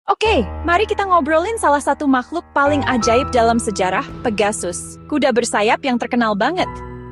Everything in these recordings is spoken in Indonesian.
Oke, mari kita ngobrolin salah satu makhluk paling ajaib dalam sejarah, Pegasus. Kuda bersayap yang terkenal banget.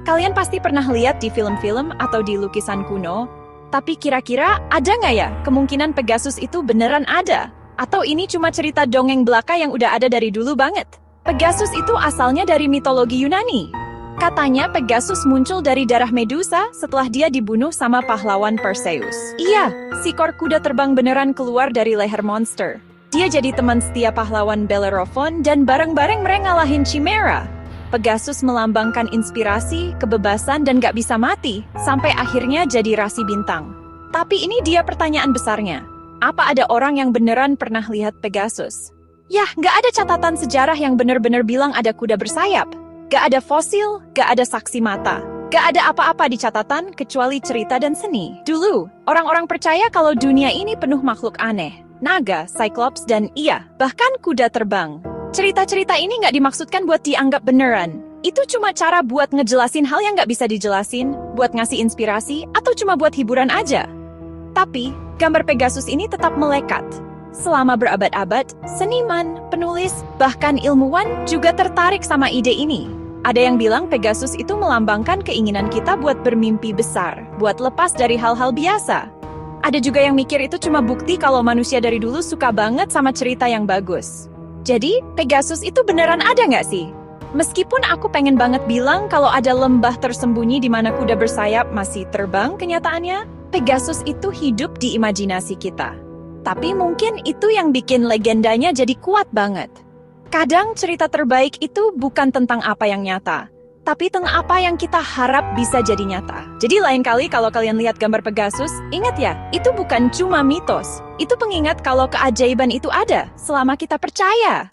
Kalian pasti pernah lihat di film-film atau di lukisan kuno. Tapi kira-kira ada nggak ya kemungkinan Pegasus itu beneran ada? Atau ini cuma cerita dongeng belaka yang udah ada dari dulu banget? Pegasus itu asalnya dari mitologi Yunani. Katanya Pegasus muncul dari darah Medusa setelah dia dibunuh sama pahlawan Perseus. Iya, seekor kuda terbang beneran keluar dari leher monster. Dia jadi teman setia pahlawan Bellerophon dan bareng-bareng mereka ngalahin Chimera. Pegasus melambangkan inspirasi, kebebasan, dan gak bisa mati, sampai akhirnya jadi rasi bintang. Tapi ini dia pertanyaan besarnya. Apa ada orang yang beneran pernah lihat Pegasus? Yah, gak ada catatan sejarah yang bener-bener bilang ada kuda bersayap. Gak ada fosil, gak ada saksi mata. Gak ada apa-apa di catatan kecuali cerita dan seni. Dulu, orang-orang percaya kalau dunia ini penuh makhluk aneh. Naga, Cyclops, dan bahkan kuda terbang. Cerita-cerita ini gak dimaksudkan buat dianggap beneran. Itu cuma cara buat ngejelasin hal yang gak bisa dijelasin, buat ngasih inspirasi, atau cuma buat hiburan aja. Tapi, gambar Pegasus ini tetap melekat. Selama berabad-abad, seniman, penulis, bahkan ilmuwan juga tertarik sama ide ini. Ada yang bilang Pegasus itu melambangkan keinginan kita buat bermimpi besar, buat lepas dari hal-hal biasa. Ada juga yang mikir itu cuma bukti kalau manusia dari dulu suka banget sama cerita yang bagus. Jadi, Pegasus itu beneran ada nggak sih? Meskipun aku pengen banget bilang kalau ada lembah tersembunyi di mana kuda bersayap masih terbang, kenyataannya, Pegasus itu hidup di imajinasi kita. Tapi mungkin itu yang bikin legendanya jadi kuat banget. Kadang cerita terbaik itu bukan tentang apa yang nyata, tapi tentang apa yang kita harap bisa jadi nyata. Jadi lain kali kalau kalian lihat gambar Pegasus, ingat ya, itu bukan cuma mitos. Itu pengingat kalau keajaiban itu ada selama kita percaya.